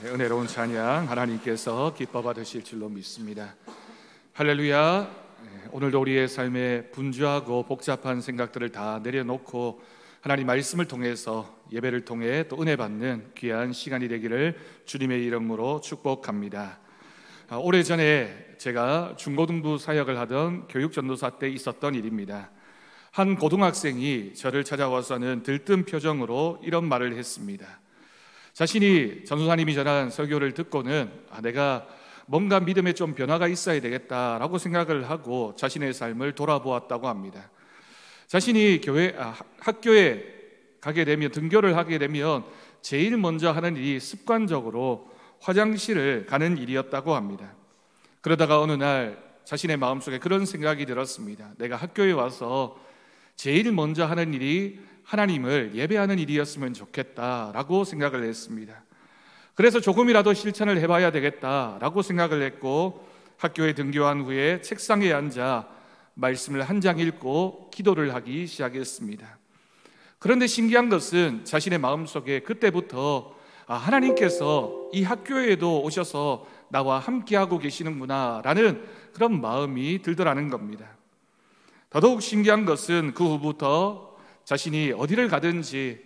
은혜로운 찬양 하나님께서 기뻐 받으실 줄로 믿습니다. 할렐루야. 오늘도 우리의 삶에 분주하고 복잡한 생각들을 다 내려놓고 하나님 말씀을 통해서 예배를 통해 또 은혜 받는 귀한 시간이 되기를 주님의 이름으로 축복합니다. 오래전에 제가 중고등부 사역을 하던 교육전도사 때 있었던 일입니다. 한 고등학생이 저를 찾아와서는 들뜬 표정으로 이런 말을 했습니다. 자신이 전도사님이 전한 설교를 듣고는 내가 뭔가 믿음에 좀 변화가 있어야 되겠다라고 생각을 하고 자신의 삶을 돌아보았다고 합니다. 자신이 학교에 가게 되면, 등교를 하게 되면 제일 먼저 하는 일이 습관적으로 화장실을 가는 일이었다고 합니다. 그러다가 어느 날 자신의 마음속에 그런 생각이 들었습니다. 내가 학교에 와서 제일 먼저 하는 일이 하나님을 예배하는 일이었으면 좋겠다라고 생각을 했습니다. 그래서 조금이라도 실천을 해봐야 되겠다라고 생각을 했고, 학교에 등교한 후에 책상에 앉아 말씀을 한 장 읽고 기도를 하기 시작했습니다. 그런데 신기한 것은 자신의 마음속에 그때부터 하나님께서 이 학교에도 오셔서 나와 함께하고 계시는구나 라는 그런 마음이 들더라는 겁니다. 더더욱 신기한 것은 그 후부터 자신이 어디를 가든지,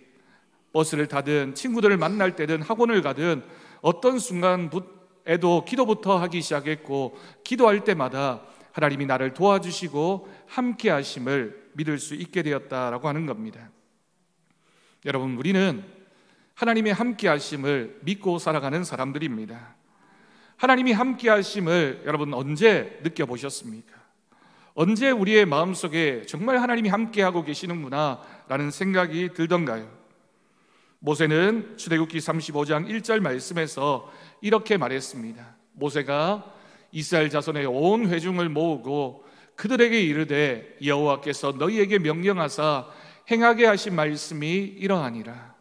버스를 타든 친구들을 만날 때든 학원을 가든 어떤 순간에도 기도부터 하기 시작했고, 기도할 때마다 하나님이 나를 도와주시고 함께 하심을 믿을 수 있게 되었다라고 하는 겁니다. 여러분, 우리는 하나님의 함께 하심을 믿고 살아가는 사람들입니다. 하나님이 함께 하심을 여러분 언제 느껴보셨습니까? 언제 우리의 마음속에 정말 하나님이 함께하고 계시는구나 라는 생각이 들던가요? 모세는 출애굽기 35장 1절 말씀에서 이렇게 말했습니다. 모세가 이스라엘 자손의 온 회중을 모으고 그들에게 이르되 여호와께서 너희에게 명령하사 행하게 하신 말씀이 이러하니라.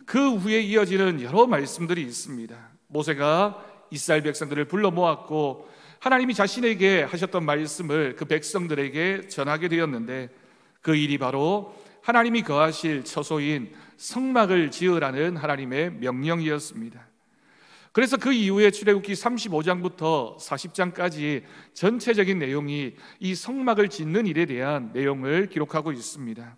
그 후에 이어지는 여러 말씀들이 있습니다. 모세가 이스라엘 백성들을 불러 모았고 하나님이 자신에게 하셨던 말씀을 그 백성들에게 전하게 되었는데, 그 일이 바로 하나님이 거하실 처소인 성막을 지으라는 하나님의 명령이었습니다. 그래서 그 이후에 출애굽기 35장부터 40장까지 전체적인 내용이 이 성막을 짓는 일에 대한 내용을 기록하고 있습니다.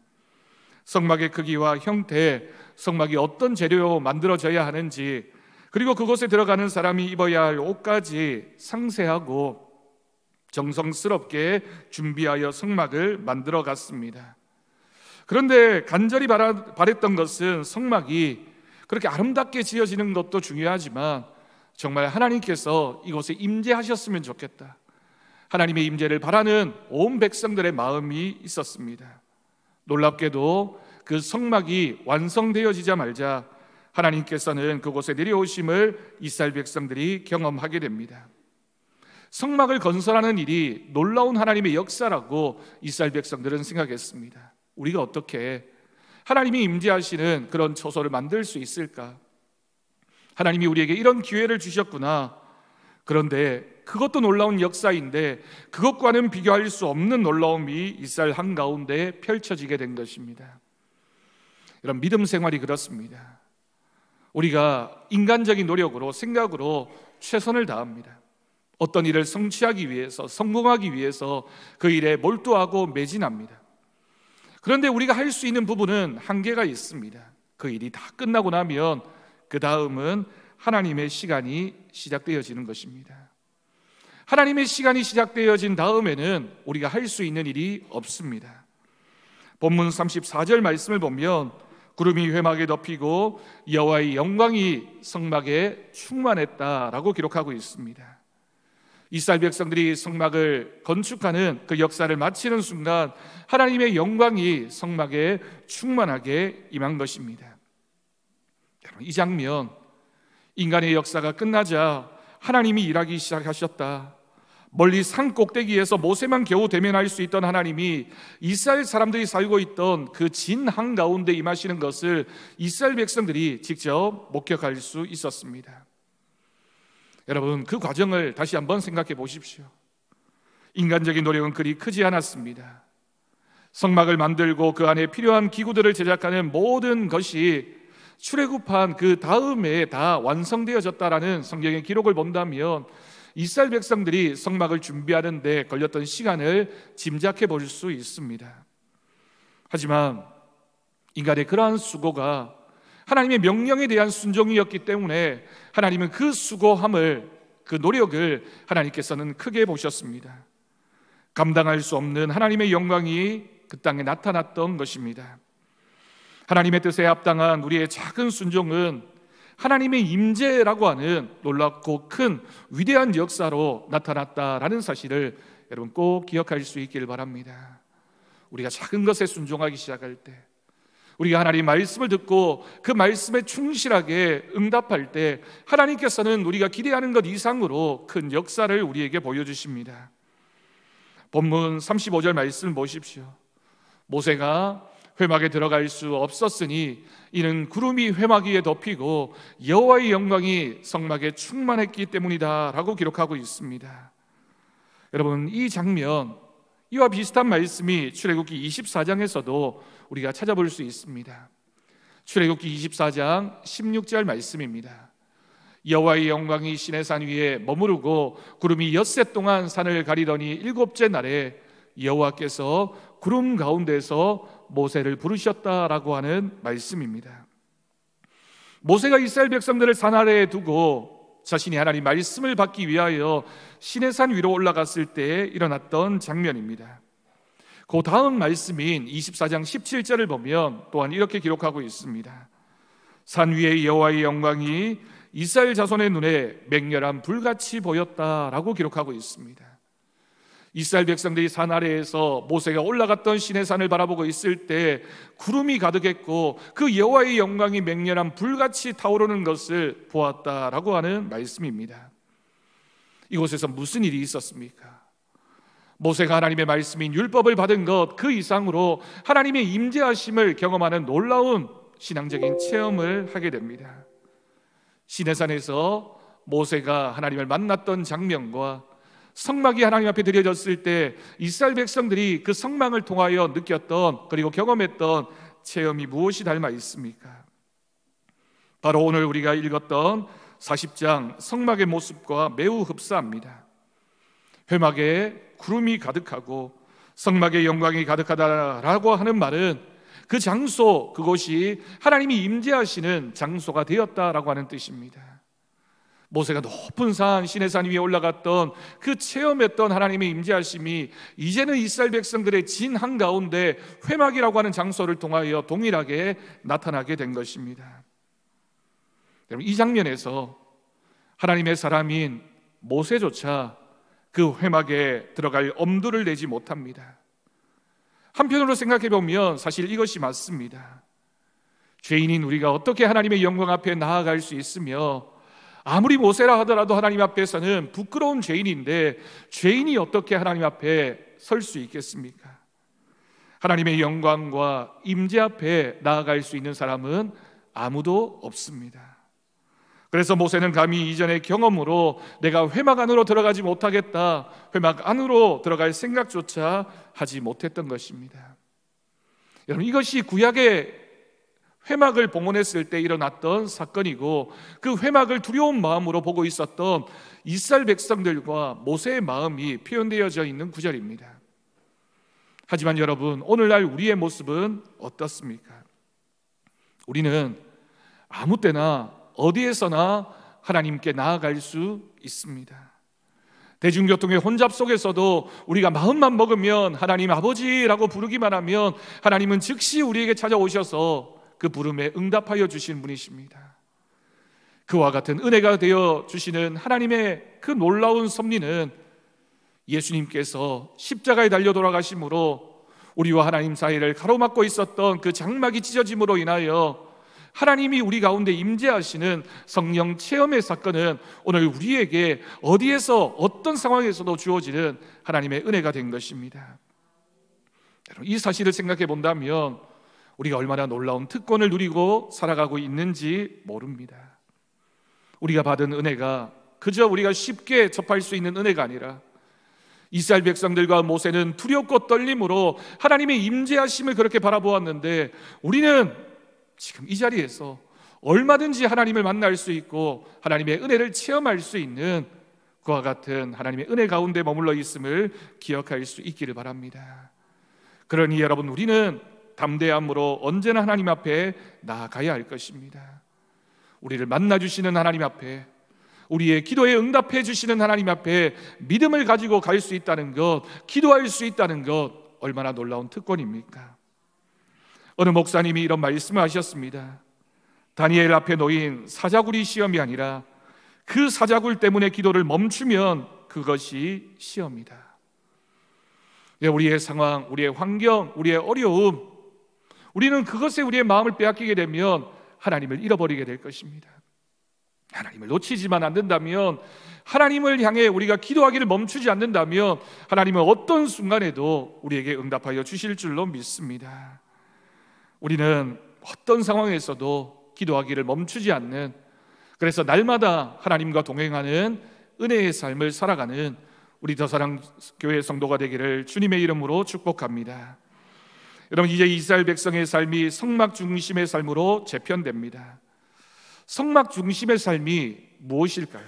성막의 크기와 형태, 성막이 어떤 재료로 만들어져야 하는지, 그리고 그곳에 들어가는 사람이 입어야 할 옷까지 상세하고 정성스럽게 준비하여 성막을 만들어 갔습니다. 그런데 간절히 바랬던 것은 성막이 그렇게 아름답게 지어지는 것도 중요하지만 정말 하나님께서 이곳에 임재하셨으면 좋겠다, 하나님의 임재를 바라는 온 백성들의 마음이 있었습니다. 놀랍게도 그 성막이 완성되어지자마자 하나님께서는 그곳에 내려오심을 이스라엘 백성들이 경험하게 됩니다. 성막을 건설하는 일이 놀라운 하나님의 역사라고 이스라엘 백성들은 생각했습니다. 우리가 어떻게 하나님이 임재하시는 그런 처소를 만들 수 있을까? 하나님이 우리에게 이런 기회를 주셨구나. 그런데 그것도 놀라운 역사인데 그것과는 비교할 수 없는 놀라움이 이스라엘 한가운데 펼쳐지게 된 것입니다. 이런 믿음 생활이 그렇습니다. 우리가 인간적인 노력으로, 생각으로 최선을 다합니다. 어떤 일을 성취하기 위해서, 성공하기 위해서 그 일에 몰두하고 매진합니다. 그런데 우리가 할 수 있는 부분은 한계가 있습니다. 그 일이 다 끝나고 나면 그 다음은 하나님의 시간이 시작되어지는 것입니다. 하나님의 시간이 시작되어진 다음에는 우리가 할 수 있는 일이 없습니다. 본문 34절 말씀을 보면 구름이 회막에 덮이고 여호와의 영광이 성막에 충만했다라고 기록하고 있습니다. 이스라엘 백성들이 성막을 건축하는 그 역사를 마치는 순간 하나님의 영광이 성막에 충만하게 임한 것입니다. 여러분, 이 장면, 인간의 역사가 끝나자 하나님이 일하기 시작하셨다. 멀리 산 꼭대기에서 모세만 겨우 대면할 수 있던 하나님이 이스라엘 사람들이 살고 있던 그 진 한가운데 임하시는 것을 이스라엘 백성들이 직접 목격할 수 있었습니다. 여러분, 그 과정을 다시 한번 생각해 보십시오. 인간적인 노력은 그리 크지 않았습니다. 성막을 만들고 그 안에 필요한 기구들을 제작하는 모든 것이 출애굽한 그 다음에 다 완성되어졌다라는 성경의 기록을 본다면 이스라엘 백성들이 성막을 준비하는 데 걸렸던 시간을 짐작해 볼 수 있습니다. 하지만 인간의 그러한 수고가 하나님의 명령에 대한 순종이었기 때문에 하나님은 그 수고함을, 그 노력을 하나님께서는 크게 보셨습니다. 감당할 수 없는 하나님의 영광이 그 땅에 나타났던 것입니다. 하나님의 뜻에 합당한 우리의 작은 순종은 하나님의 임재라고 하는 놀랍고 큰 위대한 역사로 나타났다라는 사실을 여러분 꼭 기억할 수 있기를 바랍니다. 우리가 작은 것에 순종하기 시작할 때, 우리가 하나님 말씀을 듣고 그 말씀에 충실하게 응답할 때 하나님께서는 우리가 기대하는 것 이상으로 큰 역사를 우리에게 보여주십니다. 본문 35절 말씀을 보십시오. 모세가 회막에 들어갈 수 없었으니 이는 구름이 회막 위에 덮이고 여호와의 영광이 성막에 충만했기 때문이다 라고 기록하고 있습니다. 여러분, 이 장면, 이와 비슷한 말씀이 출애굽기 24장에서도 우리가 찾아볼 수 있습니다. 출애굽기 24장 16절 말씀입니다. 여호와의 영광이 시내산 위에 머무르고 구름이 엿새 동안 산을 가리더니 일곱째 날에 여호와께서 구름 가운데서 모세를 부르셨다라고 하는 말씀입니다. 모세가 이스라엘 백성들을 산 아래에 두고 자신이 하나님 말씀을 받기 위하여 시내산 위로 올라갔을 때 일어났던 장면입니다. 그 다음 말씀인 24장 17절을 보면 또한 이렇게 기록하고 있습니다. 산 위에 여호와의 영광이 이스라엘 자손의 눈에 맹렬한 불같이 보였다라고 기록하고 있습니다. 이스라엘 백성들이 산 아래에서 모세가 올라갔던 시내산을 바라보고 있을 때 구름이 가득했고 그 여호와의 영광이 맹렬한 불같이 타오르는 것을 보았다라고 하는 말씀입니다. 이곳에서 무슨 일이 있었습니까? 모세가 하나님의 말씀인 율법을 받은 것 그 이상으로 하나님의 임재하심을 경험하는 놀라운 신앙적인 체험을 하게 됩니다. 시내산에서 모세가 하나님을 만났던 장면과 성막이 하나님 앞에 드려졌을 때 이스라엘 백성들이 그 성막을 통하여 느꼈던 그리고 경험했던 체험이 무엇이 닮아 있습니까? 바로 오늘 우리가 읽었던 40장 성막의 모습과 매우 흡사합니다. 회막에 구름이 가득하고 성막의 영광이 가득하다라고 하는 말은 그 장소, 그곳이 하나님이 임재하시는 장소가 되었다라고 하는 뜻입니다. 모세가 높은 산 시내산 위에 올라갔던 그 체험했던 하나님의 임재하심이 이제는 이스라엘 백성들의 진 한가운데 회막이라고 하는 장소를 통하여 동일하게 나타나게 된 것입니다. 여러분, 이 장면에서 하나님의 사람인 모세조차 그 회막에 들어갈 엄두를 내지 못합니다. 한편으로 생각해 보면 사실 이것이 맞습니다. 죄인인 우리가 어떻게 하나님의 영광 앞에 나아갈 수 있으며, 아무리 모세라 하더라도 하나님 앞에서는 부끄러운 죄인인데 죄인이 어떻게 하나님 앞에 설 수 있겠습니까? 하나님의 영광과 임재 앞에 나아갈 수 있는 사람은 아무도 없습니다. 그래서 모세는 감히 이전의 경험으로 내가 회막 안으로 들어가지 못하겠다, 회막 안으로 들어갈 생각조차 하지 못했던 것입니다. 여러분, 이것이 구약의 회막을 봉헌했을 때 일어났던 사건이고, 그 회막을 두려운 마음으로 보고 있었던 이스라엘 백성들과 모세의 마음이 표현되어져 있는 구절입니다. 하지만 여러분, 오늘날 우리의 모습은 어떻습니까? 우리는 아무 때나 어디에서나 하나님께 나아갈 수 있습니다. 대중교통의 혼잡 속에서도 우리가 마음만 먹으면 하나님 아버지라고 부르기만 하면 하나님은 즉시 우리에게 찾아오셔서 그 부름에 응답하여 주신 분이십니다. 그와 같은 은혜가 되어 주시는 하나님의 그 놀라운 섭리는 예수님께서 십자가에 달려 돌아가심으로 우리와 하나님 사이를 가로막고 있었던 그 장막이 찢어짐으로 인하여 하나님이 우리 가운데 임재하시는 성령 체험의 사건은 오늘 우리에게 어디에서 어떤 상황에서도 주어지는 하나님의 은혜가 된 것입니다. 이 사실을 생각해 본다면 우리가 얼마나 놀라운 특권을 누리고 살아가고 있는지 모릅니다. 우리가 받은 은혜가 그저 우리가 쉽게 접할 수 있는 은혜가 아니라 이스라엘 백성들과 모세는 두렵고 떨림으로 하나님의 임재하심을 그렇게 바라보았는데, 우리는 지금 이 자리에서 얼마든지 하나님을 만날 수 있고 하나님의 은혜를 체험할 수 있는 그와 같은 하나님의 은혜 가운데 머물러 있음을 기억할 수 있기를 바랍니다. 그러니 여러분, 우리는 담대함으로 언제나 하나님 앞에 나아가야 할 것입니다. 우리를 만나주시는 하나님 앞에, 우리의 기도에 응답해 주시는 하나님 앞에 믿음을 가지고 갈 수 있다는 것, 기도할 수 있다는 것, 얼마나 놀라운 특권입니까? 어느 목사님이 이런 말씀을 하셨습니다. 다니엘 앞에 놓인 사자굴이 시험이 아니라 그 사자굴 때문에 기도를 멈추면 그것이 시험이다. 우리의 상황, 우리의 환경, 우리의 어려움, 우리는 그것에 우리의 마음을 빼앗기게 되면 하나님을 잃어버리게 될 것입니다. 하나님을 놓치지만 않는다면, 하나님을 향해 우리가 기도하기를 멈추지 않는다면 하나님은 어떤 순간에도 우리에게 응답하여 주실 줄로 믿습니다. 우리는 어떤 상황에서도 기도하기를 멈추지 않는, 그래서 날마다 하나님과 동행하는 은혜의 삶을 살아가는 우리 더사랑교회 성도가 되기를 주님의 이름으로 축복합니다. 여러분, 이제 이스라엘 백성의 삶이 성막 중심의 삶으로 재편됩니다. 성막 중심의 삶이 무엇일까요?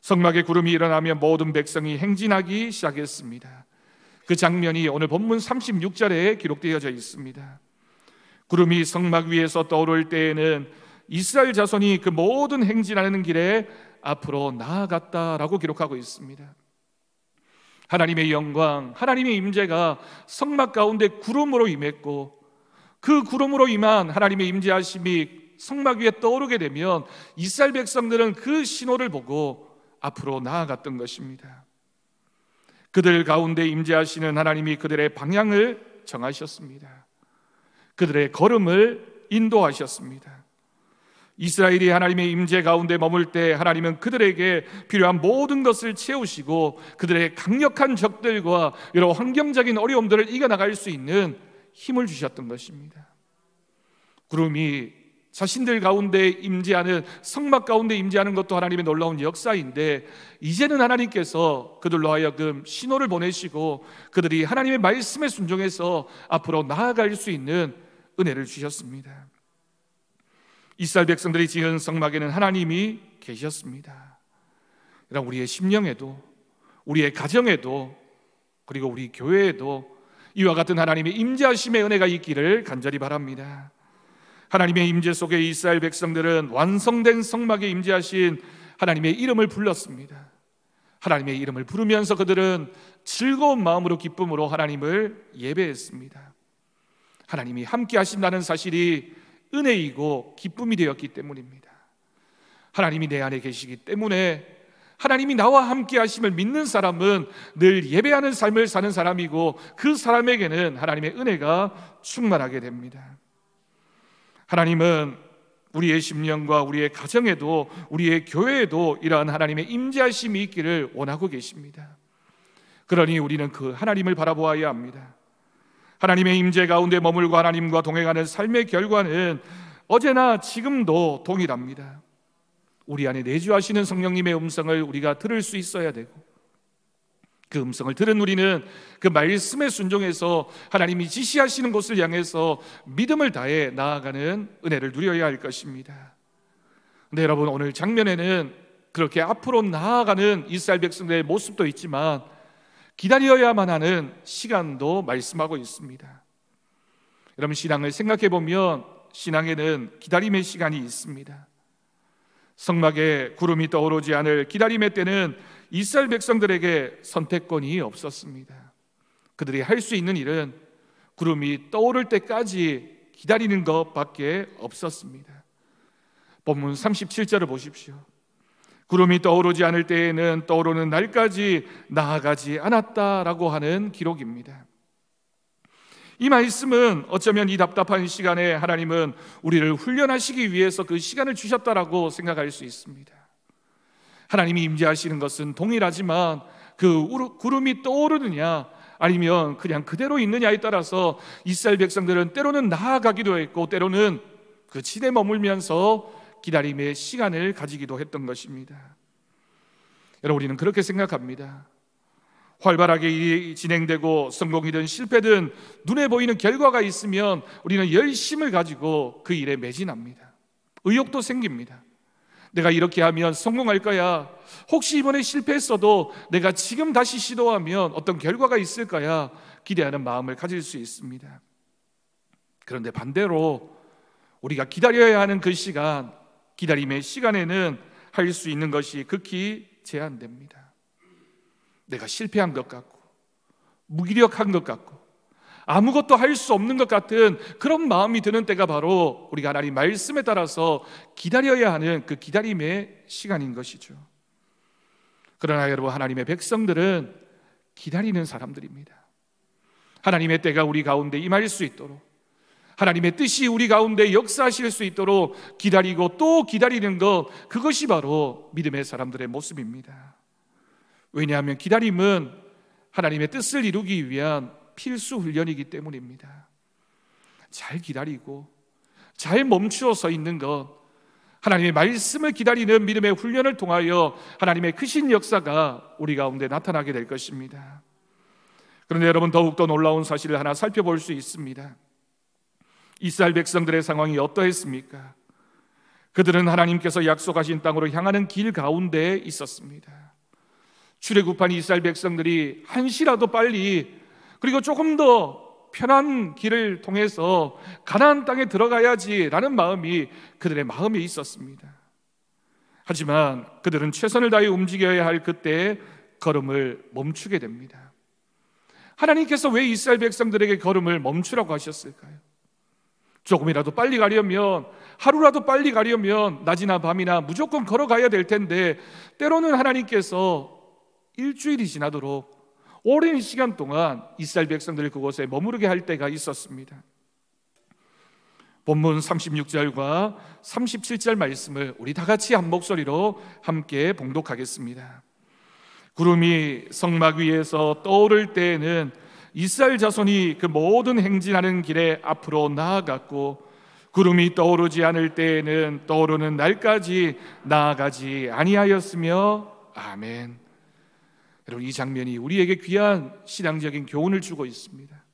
성막에 구름이 일어나면 모든 백성이 행진하기 시작했습니다. 그 장면이 오늘 본문 36절에 기록되어져 있습니다. 구름이 성막 위에서 떠오를 때에는 이스라엘 자손이 그 모든 행진하는 길에 앞으로 나아갔다라고 기록하고 있습니다. 하나님의 영광, 하나님의 임재가 성막 가운데 구름으로 임했고, 그 구름으로 임한 하나님의 임재하심이 성막 위에 떠오르게 되면 이스라엘 백성들은 그 신호를 보고 앞으로 나아갔던 것입니다. 그들 가운데 임재하시는 하나님이 그들의 방향을 정하셨습니다. 그들의 걸음을 인도하셨습니다. 이스라엘이 하나님의 임재 가운데 머물 때 하나님은 그들에게 필요한 모든 것을 채우시고 그들의 강력한 적들과 여러 환경적인 어려움들을 이겨나갈 수 있는 힘을 주셨던 것입니다. 구름이 자신들 가운데 임재하는, 성막 가운데 임재하는 것도 하나님의 놀라운 역사인데, 이제는 하나님께서 그들로 하여금 신호를 보내시고 그들이 하나님의 말씀에 순종해서 앞으로 나아갈 수 있는 은혜를 주셨습니다. 이스라엘 백성들이 지은 성막에는 하나님이 계셨습니다. 그럼 우리의 심령에도, 우리의 가정에도, 그리고 우리 교회에도 이와 같은 하나님의 임재하심의 은혜가 있기를 간절히 바랍니다. 하나님의 임재 속에 이스라엘 백성들은 완성된 성막에 임재하신 하나님의 이름을 불렀습니다. 하나님의 이름을 부르면서 그들은 즐거운 마음으로, 기쁨으로 하나님을 예배했습니다. 하나님이 함께 하신다는 사실이 은혜이고 기쁨이 되었기 때문입니다. 하나님이 내 안에 계시기 때문에, 하나님이 나와 함께 하심을 믿는 사람은 늘 예배하는 삶을 사는 사람이고, 그 사람에게는 하나님의 은혜가 충만하게 됩니다. 하나님은 우리의 심령과 우리의 가정에도, 우리의 교회에도 이러한 하나님의 임재하심이 있기를 원하고 계십니다. 그러니 우리는 그 하나님을 바라보아야 합니다. 하나님의 임재 가운데 머물고 하나님과 동행하는 삶의 결과는 어제나 지금도 동일합니다. 우리 안에 내주하시는 성령님의 음성을 우리가 들을 수 있어야 되고, 그 음성을 들은 우리는 그 말씀에 순종해서 하나님이 지시하시는 곳을 향해서 믿음을 다해 나아가는 은혜를 누려야 할 것입니다. 근데 여러분, 오늘 장면에는 그렇게 앞으로 나아가는 이스라엘 백성들의 모습도 있지만 기다려야만 하는 시간도 말씀하고 있습니다. 여러분, 신앙을 생각해 보면 신앙에는 기다림의 시간이 있습니다. 성막에 구름이 떠오르지 않을 기다림의 때는 이스라엘 백성들에게 선택권이 없었습니다. 그들이 할 수 있는 일은 구름이 떠오를 때까지 기다리는 것밖에 없었습니다. 본문 37절을 보십시오. 구름이 떠오르지 않을 때에는 떠오르는 날까지 나아가지 않았다라고 하는 기록입니다. 이 말씀은 어쩌면 이 답답한 시간에 하나님은 우리를 훈련하시기 위해서 그 시간을 주셨다라고 생각할 수 있습니다. 하나님이 임재하시는 것은 동일하지만 그 구름이 떠오르느냐 아니면 그냥 그대로 있느냐에 따라서 이스라엘 백성들은 때로는 나아가기도 했고 때로는 그 지대 머물면서 기다림의 시간을 가지기도 했던 것입니다. 여러분, 우리는 그렇게 생각합니다. 활발하게 일이 진행되고 성공이든 실패든 눈에 보이는 결과가 있으면 우리는 열심을 가지고 그 일에 매진합니다. 의욕도 생깁니다. 내가 이렇게 하면 성공할 거야. 혹시 이번에 실패했어도 내가 지금 다시 시도하면 어떤 결과가 있을 거야. 기대하는 마음을 가질 수 있습니다. 그런데 반대로 우리가 기다려야 하는 그 시간, 기다림의 시간에는 할 수 있는 것이 극히 제한됩니다. 내가 실패한 것 같고, 무기력한 것 같고, 아무것도 할 수 없는 것 같은 그런 마음이 드는 때가 바로 우리가 하나님 말씀에 따라서 기다려야 하는 그 기다림의 시간인 것이죠. 그러나 여러분, 하나님의 백성들은 기다리는 사람들입니다. 하나님의 때가 우리 가운데 임할 수 있도록, 하나님의 뜻이 우리 가운데 역사하실 수 있도록 기다리고 또 기다리는 것, 그것이 바로 믿음의 사람들의 모습입니다. 왜냐하면 기다림은 하나님의 뜻을 이루기 위한 필수 훈련이기 때문입니다. 잘 기다리고 잘 멈추어 서 있는 것, 하나님의 말씀을 기다리는 믿음의 훈련을 통하여 하나님의 크신 역사가 우리 가운데 나타나게 될 것입니다. 그런데 여러분, 더욱더 놀라운 사실을 하나 살펴볼 수 있습니다. 이스라엘 백성들의 상황이 어떠했습니까? 그들은 하나님께서 약속하신 땅으로 향하는 길 가운데 있었습니다. 출애굽한 이스라엘 백성들이 한시라도 빨리, 그리고 조금 더 편한 길을 통해서 가나안 땅에 들어가야지라는 마음이 그들의 마음에 있었습니다. 하지만 그들은 최선을 다해 움직여야 할 그때 걸음을 멈추게 됩니다. 하나님께서 왜 이스라엘 백성들에게 걸음을 멈추라고 하셨을까요? 조금이라도 빨리 가려면, 하루라도 빨리 가려면 낮이나 밤이나 무조건 걸어가야 될 텐데, 때로는 하나님께서 일주일이 지나도록 오랜 시간 동안 이스라엘 백성들을 그곳에 머무르게 할 때가 있었습니다. 본문 36절과 37절 말씀을 우리 다 같이 한 목소리로 함께 봉독하겠습니다. 구름이 성막 위에서 떠오를 때에는 이스라엘 자손이 그 모든 행진하는 길에 앞으로 나아갔고, 구름이 떠오르지 않을 때에는 떠오르는 날까지 나아가지 아니하였으며. 아멘. 여러분, 이 장면이 우리에게 귀한 신앙적인 교훈을 주고 있습니다.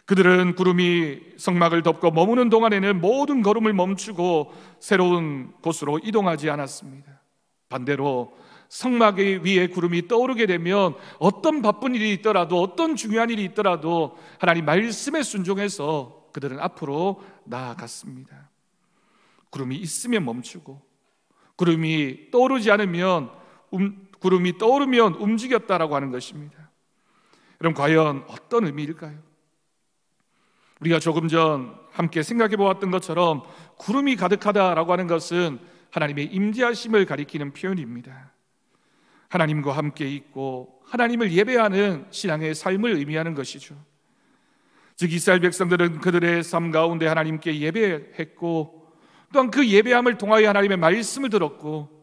그들은 구름이 성막을 덮고 머무는 동안에는 모든 걸음을 멈추고 새로운 곳으로 이동하지 않았습니다. 반대로 성막 위에 구름이 떠오르게 되면 어떤 바쁜 일이 있더라도, 어떤 중요한 일이 있더라도 하나님 말씀에 순종해서 그들은 앞으로 나아갔습니다. 구름이 있으면 멈추고, 구름이 떠오르지 않으면 구름이 떠오르면 움직였다라고 하는 것입니다. 여러분, 과연 어떤 의미일까요? 우리가 조금 전 함께 생각해 보았던 것처럼 구름이 가득하다라고 하는 것은 하나님의 임재하심을 가리키는 표현입니다. 하나님과 함께 있고 하나님을 예배하는 신앙의 삶을 의미하는 것이죠. 즉, 이스라엘 백성들은 그들의 삶 가운데 하나님께 예배했고, 또한 그 예배함을 통하여 하나님의 말씀을 들었고,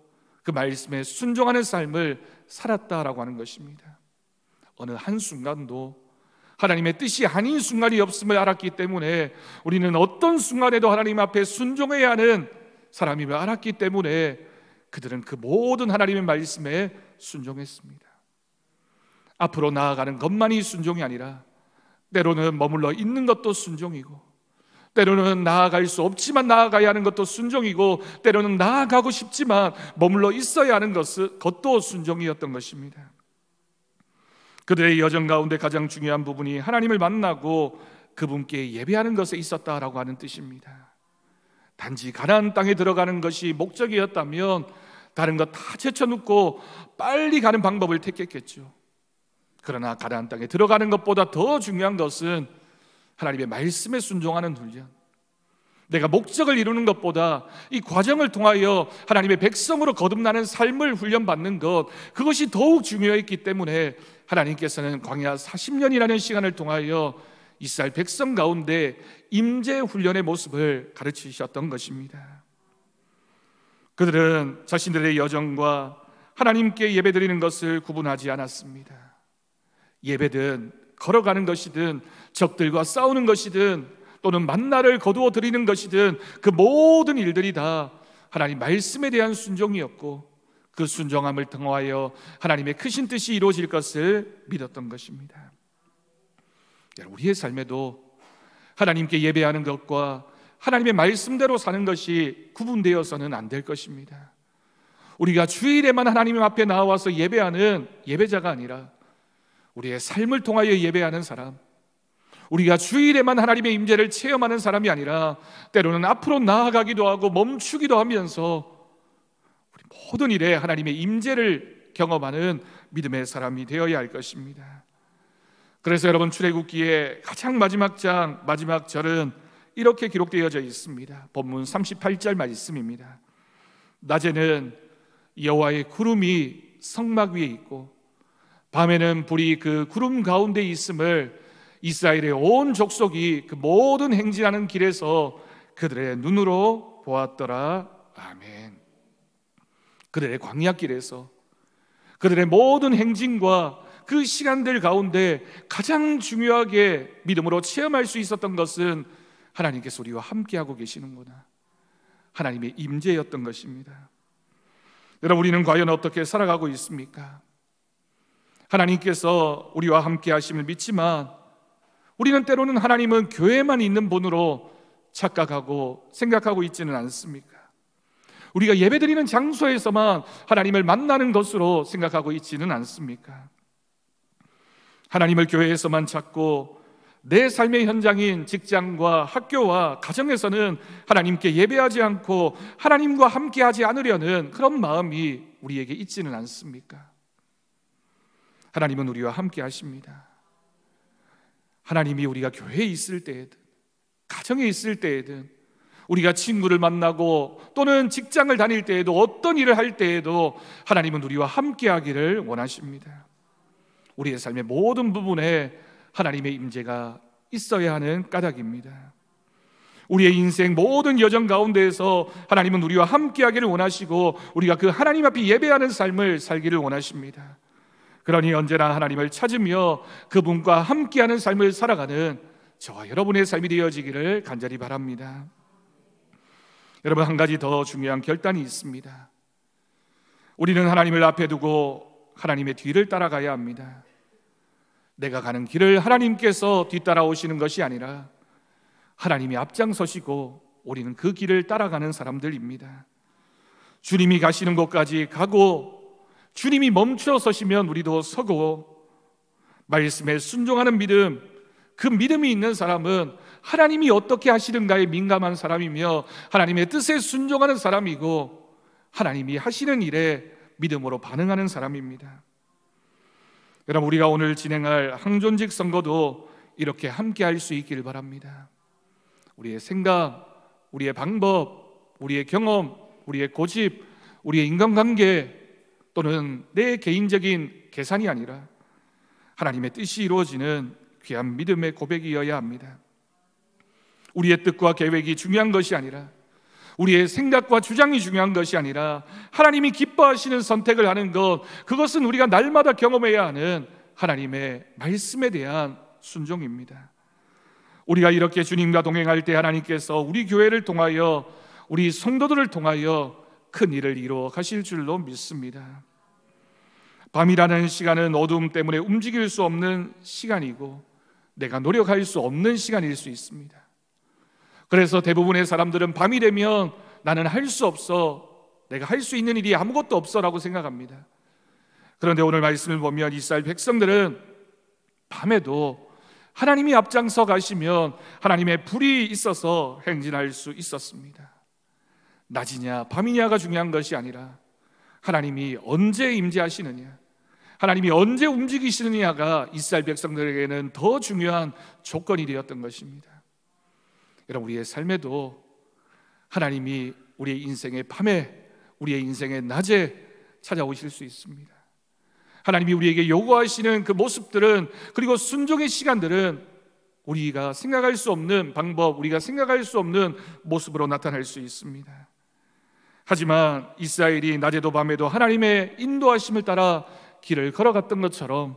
그 말씀에 순종하는 삶을 살았다라고 하는 것입니다. 어느 한순간도 하나님의 뜻이 아닌 순간이 없음을 알았기 때문에, 우리는 어떤 순간에도 하나님 앞에 순종해야 하는 사람임을 알았기 때문에 그들은 그 모든 하나님의 말씀에 순종했습니다. 앞으로 나아가는 것만이 순종이 아니라 때로는 머물러 있는 것도 순종이고, 때로는 나아갈 수 없지만 나아가야 하는 것도 순종이고, 때로는 나아가고 싶지만 머물러 있어야 하는 것도 순종이었던 것입니다. 그들의 여정 가운데 가장 중요한 부분이 하나님을 만나고 그분께 예배하는 것에 있었다라고 하는 뜻입니다. 단지 가나안 땅에 들어가는 것이 목적이었다면 다른 것 다 제쳐놓고 빨리 가는 방법을 택했겠죠. 그러나 가나안 땅에 들어가는 것보다 더 중요한 것은 하나님의 말씀에 순종하는 훈련, 내가 목적을 이루는 것보다 이 과정을 통하여 하나님의 백성으로 거듭나는 삶을 훈련받는 것, 그것이 더욱 중요했기 때문에 하나님께서는 광야 40년이라는 시간을 통하여 이스라엘 백성 가운데 임재 훈련의 모습을 가르치셨던 것입니다. 그들은 자신들의 여정과 하나님께 예배드리는 것을 구분하지 않았습니다. 예배든 걸어가는 것이든 적들과 싸우는 것이든 또는 만나를 거두어 드리는 것이든 그 모든 일들이 다 하나님 말씀에 대한 순종이었고, 그 순종함을 통하여 하나님의 크신 뜻이 이루어질 것을 믿었던 것입니다. 우리의 삶에도 하나님께 예배하는 것과 하나님의 말씀대로 사는 것이 구분되어서는 안 될 것입니다. 우리가 주일에만 하나님 앞에 나와서 예배하는 예배자가 아니라 우리의 삶을 통하여 예배하는 사람, 우리가 주일에만 하나님의 임재를 체험하는 사람이 아니라 때로는 앞으로 나아가기도 하고 멈추기도 하면서 우리 모든 일에 하나님의 임재를 경험하는 믿음의 사람이 되어야 할 것입니다. 그래서 여러분, 출애굽기의 가장 마지막 장, 마지막 절은 이렇게 기록되어져 있습니다. 본문 38절 말씀입니다. 낮에는 여호와의 구름이 성막 위에 있고 밤에는 불이 그 구름 가운데 있음을 이스라엘의 온 족속이 그 모든 행진하는 길에서 그들의 눈으로 보았더라. 아멘. 그들의 광야길에서 그들의 모든 행진과 그 시간들 가운데 가장 중요하게 믿음으로 체험할 수 있었던 것은 하나님께서 우리와 함께하고 계시는구나, 하나님의 임재였던 것입니다. 여러분, 우리는 과연 어떻게 살아가고 있습니까? 하나님께서 우리와 함께 하심을 믿지만 우리는 때로는 하나님은 교회만 있는 분으로 착각하고 생각하고 있지는 않습니까? 우리가 예배드리는 장소에서만 하나님을 만나는 것으로 생각하고 있지는 않습니까? 하나님을 교회에서만 찾고 내 삶의 현장인 직장과 학교와 가정에서는 하나님께 예배하지 않고 하나님과 함께하지 않으려는 그런 마음이 우리에게 있지는 않습니까? 하나님은 우리와 함께 하십니다. 하나님이 우리가 교회에 있을 때에든 가정에 있을 때에든 우리가 친구를 만나고 또는 직장을 다닐 때에도 어떤 일을 할 때에도 하나님은 우리와 함께 하기를 원하십니다. 우리의 삶의 모든 부분에 하나님의 임재가 있어야 하는 까닭입니다. 우리의 인생 모든 여정 가운데에서 하나님은 우리와 함께 하기를 원하시고 우리가 그 하나님 앞에 예배하는 삶을 살기를 원하십니다. 그러니 언제나 하나님을 찾으며 그분과 함께하는 삶을 살아가는 저와 여러분의 삶이 되어지기를 간절히 바랍니다. 여러분, 한 가지 더 중요한 결단이 있습니다. 우리는 하나님을 앞에 두고 하나님의 뒤를 따라가야 합니다. 내가 가는 길을 하나님께서 뒤따라오시는 것이 아니라 하나님이 앞장서시고 우리는 그 길을 따라가는 사람들입니다. 주님이 가시는 곳까지 가고 주님이 멈춰 서시면 우리도 서고, 말씀에 순종하는 믿음, 그 믿음이 있는 사람은 하나님이 어떻게 하시는가에 민감한 사람이며 하나님의 뜻에 순종하는 사람이고 하나님이 하시는 일에 믿음으로 반응하는 사람입니다. 여러분, 우리가 오늘 진행할 항존직 선거도 이렇게 함께 할 수 있기를 바랍니다. 우리의 생각, 우리의 방법, 우리의 경험, 우리의 고집, 우리의 인간관계 또는 내 개인적인 계산이 아니라 하나님의 뜻이 이루어지는 귀한 믿음의 고백이어야 합니다. 우리의 뜻과 계획이 중요한 것이 아니라 우리의 생각과 주장이 중요한 것이 아니라 하나님이 기뻐하시는 선택을 하는 것, 그것은 우리가 날마다 경험해야 하는 하나님의 말씀에 대한 순종입니다. 우리가 이렇게 주님과 동행할 때 하나님께서 우리 교회를 통하여 우리 성도들을 통하여 큰 일을 이루어 가실 줄로 믿습니다. 밤이라는 시간은 어두움 때문에 움직일 수 없는 시간이고 내가 노력할 수 없는 시간일 수 있습니다. 그래서 대부분의 사람들은 밤이 되면 나는 할 수 없어, 내가 할 수 있는 일이 아무것도 없어라고 생각합니다. 그런데 오늘 말씀을 보면 이스라엘 백성들은 밤에도 하나님이 앞장서 가시면 하나님의 불이 있어서 행진할 수 있었습니다. 낮이냐 밤이냐가 중요한 것이 아니라 하나님이 언제 임재하시느냐, 하나님이 언제 움직이시느냐가 이스라엘 백성들에게는 더 중요한 조건이 되었던 것입니다. 여러분, 우리의 삶에도 하나님이 우리의 인생의 밤에, 우리의 인생의 낮에 찾아오실 수 있습니다. 하나님이 우리에게 요구하시는 그 모습들은, 그리고 순종의 시간들은 우리가 생각할 수 없는 방법, 우리가 생각할 수 없는 모습으로 나타날 수 있습니다. 하지만 이스라엘이 낮에도 밤에도 하나님의 인도하심을 따라 길을 걸어갔던 것처럼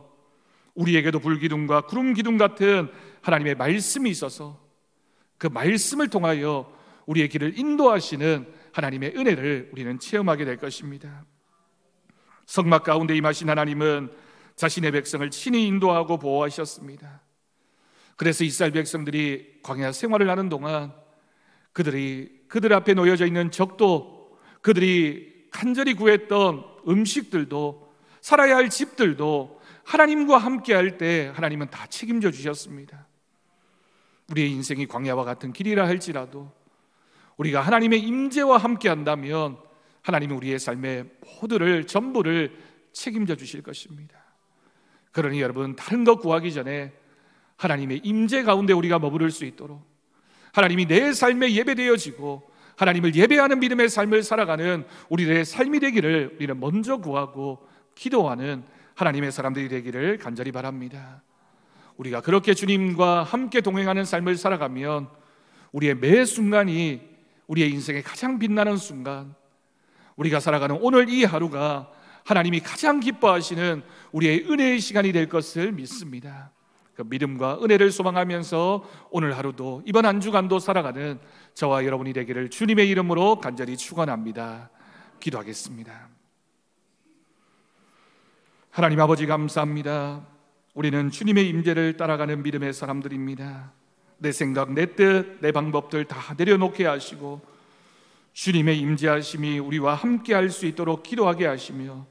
우리에게도 불기둥과 구름기둥 같은 하나님의 말씀이 있어서 그 말씀을 통하여 우리의 길을 인도하시는 하나님의 은혜를 우리는 체험하게 될 것입니다. 성막 가운데 임하신 하나님은 자신의 백성을 친히 인도하고 보호하셨습니다. 그래서 이스라엘 백성들이 광야 생활을 하는 동안 그들 앞에 놓여져 있는 적도, 그들이 간절히 구했던 음식들도, 살아야 할 집들도 하나님과 함께 할 때 하나님은 다 책임져 주셨습니다. 우리의 인생이 광야와 같은 길이라 할지라도 우리가 하나님의 임재와 함께 한다면 하나님은 우리의 삶의 모두를, 전부를 책임져 주실 것입니다. 그러니 여러분, 다른 것 구하기 전에 하나님의 임재 가운데 우리가 머무를 수 있도록, 하나님이 내 삶에 예배되어지고 하나님을 예배하는 믿음의 삶을 살아가는 우리들의 삶이 되기를 우리는 먼저 구하고 기도하는 하나님의 사람들이 되기를 간절히 바랍니다. 우리가 그렇게 주님과 함께 동행하는 삶을 살아가면 우리의 매 순간이 우리의 인생의 가장 빛나는 순간, 우리가 살아가는 오늘 이 하루가 하나님이 가장 기뻐하시는 우리의 은혜의 시간이 될 것을 믿습니다. 그 믿음과 은혜를 소망하면서 오늘 하루도, 이번 한 주간도 살아가는 저와 여러분이 되기를 주님의 이름으로 간절히 축원합니다. 기도하겠습니다. 하나님 아버지, 감사합니다. 우리는 주님의 임재를 따라가는 믿음의 사람들입니다. 내 생각, 내 뜻, 내 방법들 다 내려놓게 하시고 주님의 임재하심이 우리와 함께 할 수 있도록 기도하게 하시며,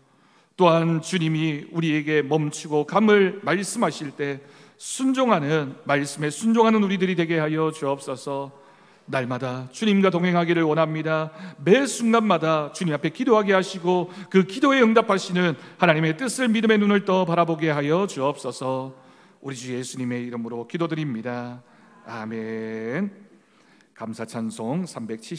또한 주님이 우리에게 멈추고 감을 말씀하실 때 순종하는, 말씀에 순종하는 우리들이 되게 하여 주옵소서. 날마다 주님과 동행하기를 원합니다. 매 순간마다 주님 앞에 기도하게 하시고 그 기도에 응답하시는 하나님의 뜻을 믿음의 눈을 떠 바라보게 하여 주옵소서. 우리 주 예수님의 이름으로 기도드립니다. 아멘. 감사 찬송 370